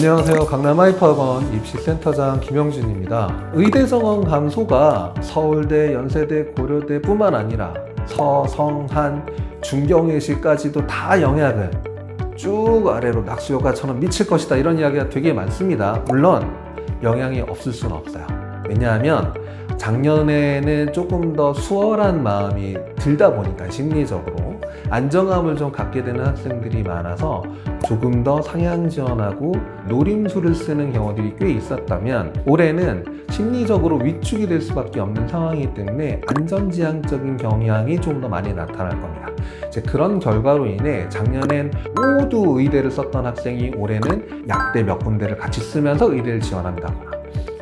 안녕하세요. 강남 하이퍼학원 입시센터장 김영준입니다. 의대 정원 감소가 서울대, 연세대, 고려대 뿐만 아니라 서, 한, 중경외시까지도 다 영향을 쭉 아래로 낙수효과처럼 미칠 것이다, 이런 이야기가 되게 많습니다. 물론 영향이 없을 수는 없어요. 왜냐하면 작년에는 조금 더 수월한 마음이 들다 보니까 심리적으로 안정감을 좀 갖게 되는 학생들이 많아서 조금 더 상향 지원하고 노림수를 쓰는 경우들이 꽤 있었다면, 올해는 심리적으로 위축이 될 수밖에 없는 상황이기 때문에 안전지향적인 경향이 좀 더 많이 나타날 겁니다. 이제 그런 결과로 인해 작년엔 모두 의대를 썼던 학생이 올해는 약대 몇 군데를 같이 쓰면서 의대를 지원한다거나,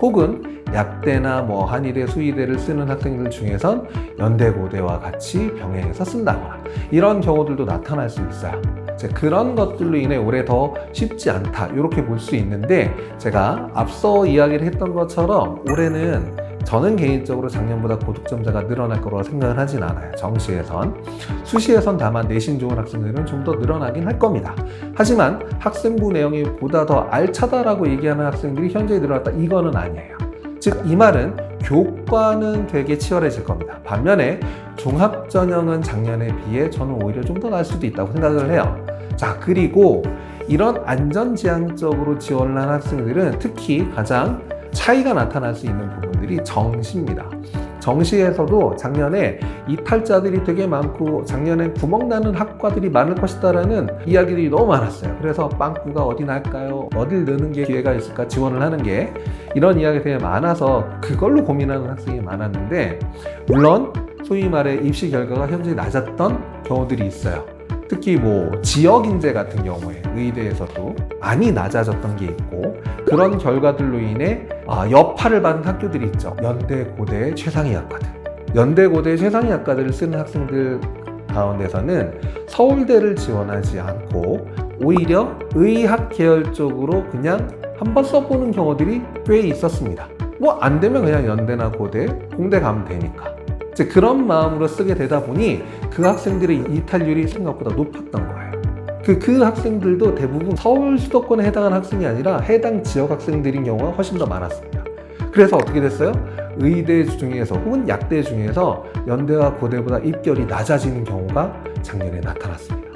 혹은 약대나 한의대, 수의대를 쓰는 학생들 중에선 연대, 고대와 같이 병행해서 쓴다거나, 이런 경우들도 나타날 수 있어요. 그런 것들로 인해 올해 더 쉽지 않다, 이렇게 볼 수 있는데, 제가 앞서 이야기를 했던 것처럼 올해는 저는 개인적으로 작년보다 고득점자가 늘어날 거라고 생각을 하진 않아요. 정시에선. 수시에선 다만 내신 좋은 학생들은 좀 더 늘어나긴 할 겁니다. 하지만 학생부 내용이 보다 더 알차다라고 얘기하는 학생들이 현저히 늘어났다, 이거는 아니에요. 즉, 이 말은 교과는 되게 치열해질 겁니다. 반면에 종합전형은 작년에 비해 저는 오히려 좀 더 나을 수도 있다고 생각을 해요. 자, 그리고 이런 안전지향적으로 지원을 한 학생들은 특히 가장 차이가 나타날 수 있는 부분들이 정시입니다. 정시에서도 작년에 이탈자들이 되게 많고 작년에 구멍나는 학과들이 많을 것이다라는 이야기들이 너무 많았어요. 그래서 빵꾸가 어디 날까요? 어딜 넣는 게 기회가 있을까? 지원을 하는 게, 이런 이야기가 되게 많아서 그걸로 고민하는 학생이 많았는데, 물론 소위 말해 입시 결과가 현저히 낮았던 경우들이 있어요. 특히 지역 인재 같은 경우에 의대에서도 많이 낮아졌던 게 있고, 그런 결과들로 인해 여파를 받은 학교들이 있죠. 연대, 고대, 최상위 학과들. 연대, 고대, 최상위 학과들을 쓰는 학생들 가운데서는 서울대를 지원하지 않고 오히려 의학 계열 쪽으로 그냥 한번 써보는 경우들이 꽤 있었습니다. 안 되면 그냥 연대나 고대, 공대 가면 되니까. 그런 마음으로 쓰게 되다 보니 그 학생들의 이탈률이 생각보다 높았던 거예요. 그 학생들도 대부분 서울 수도권에 해당하는 학생이 아니라 해당 지역 학생들인 경우가 훨씬 더 많았습니다. 그래서 어떻게 됐어요? 의대 중에서 혹은 약대 중에서 연대와 고대보다 입결이 낮아지는 경우가 작년에 나타났습니다.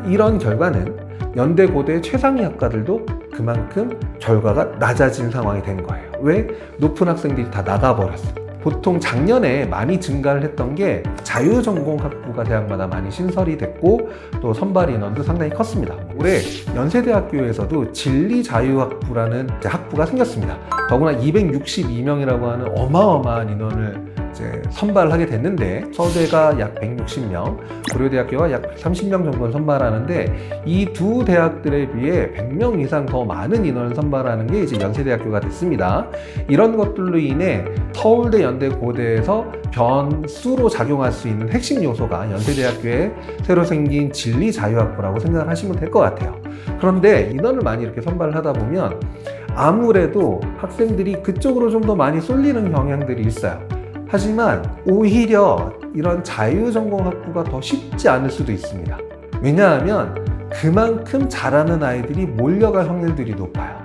이런 결과는 연대, 고대 최상위 학과들도 그만큼 결과가 낮아진 상황이 된 거예요. 왜? 높은 학생들이 다 나가버렸어요. 보통 작년에 많이 증가를 했던 게 자유전공학부가 대학마다 많이 신설이 됐고, 또 선발 인원도 상당히 컸습니다. 올해 연세대학교에서도 진리자유학부라는 학부가 생겼습니다. 더구나 262명이라고 하는 어마어마한 인원을 선발하게 됐는데, 서울대가 약 160명, 고려대학교가 약 30명 정도를 선발하는데, 이 두 대학들에 비해 100명 이상 더 많은 인원을 선발하는 게 이제 연세대학교가 됐습니다. 이런 것들로 인해 서울대, 연대, 고대에서 변수로 작용할 수 있는 핵심 요소가 연세대학교에 새로 생긴 진리자유학부라고 생각을 하시면 될 것 같아요. 그런데 인원을 많이 이렇게 선발을 하다 보면 아무래도 학생들이 그쪽으로 좀 더 많이 쏠리는 경향들이 있어요. 하지만 오히려 이런 자유전공학부가 더 쉽지 않을 수도 있습니다. 왜냐하면 그만큼 잘하는 아이들이 몰려갈 확률들이 높아요.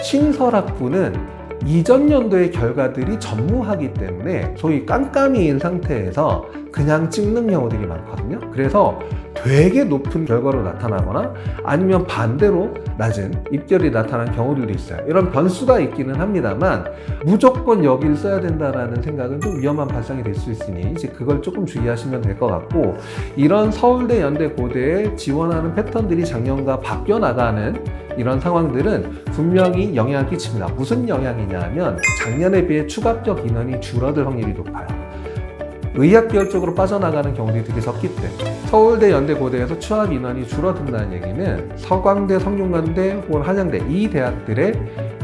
신설학부는 이전 연도의 결과들이 전무하기 때문에 소위 깜깜이인 상태에서 그냥 찍는 경우들이 많거든요. 그래서 되게 높은 결과로 나타나거나 아니면 반대로 낮은 입결이 나타난 경우들도 있어요. 이런 변수가 있기는 합니다만 무조건 여기를 써야 된다라는 생각은 좀 위험한 발상이 될 수 있으니 이제 그걸 조금 주의하시면 될 것 같고, 이런 서울대, 연대, 고대에 지원하는 패턴들이 작년과 바뀌어 나가는 이런 상황들은 분명히 영향을 끼칩니다. 무슨 영향이냐 하면 작년에 비해 추가 합격 인원이 줄어들 확률이 높아요. 의학 계열 쪽으로 빠져나가는 경우들이 되게 적기 때문에 서울대, 연대, 고대에서 추합 인원이 줄어든다는 얘기는 서강대, 성균관대 혹은 한양대, 이 대학들의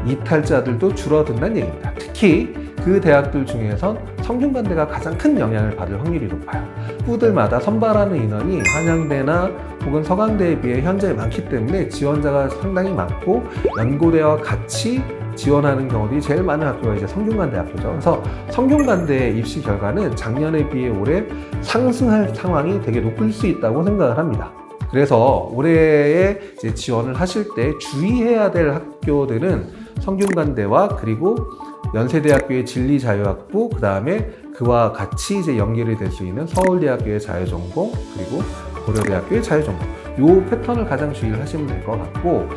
이탈자들도 줄어든다는 얘기입니다. 특히 그 대학들 중에선 성균관대가 가장 큰 영향을 받을 확률이 높아요. 후들마다 선발하는 인원이 한양대나 혹은 서강대에 비해 현재 많기 때문에 지원자가 상당히 많고, 연고대와 같이 지원하는 경우들이 제일 많은 학교가 이제 성균관대학교죠. 그래서 성균관대의 입시 결과는 작년에 비해 올해 상승할 상황이 되게 높을 수 있다고 생각을 합니다. 그래서 올해에 이제 지원을 하실 때 주의해야 될 학교들은 성균관대와 그리고 연세대학교의 진리자유학부, 그 다음에 그와 같이 이제 연결이 될 수 있는 서울대학교의 자유전공, 그리고 고려대학교의 자유전공. 요 패턴을 가장 주의를 하시면 될 것 같고,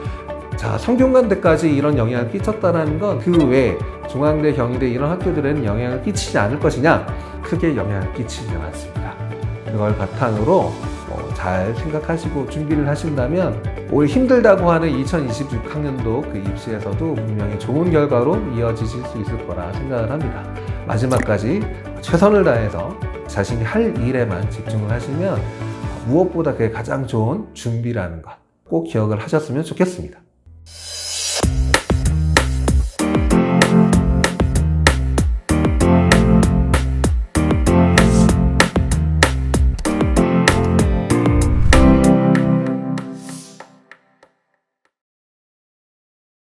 자, 성균관대까지 이런 영향을 끼쳤다는 건 그 외에 중앙대, 경희대 이런 학교들은 영향을 끼치지 않을 것이냐? 크게 영향을 끼치지 않습니다. 그걸 바탕으로 잘 생각하시고 준비를 하신다면 올 힘들다고 하는 2026학년도 그 입시에서도 분명히 좋은 결과로 이어지실 수 있을 거라 생각을 합니다. 마지막까지 최선을 다해서 자신이 할 일에만 집중을 하시면 무엇보다 그게 가장 좋은 준비라는 것 꼭 기억을 하셨으면 좋겠습니다.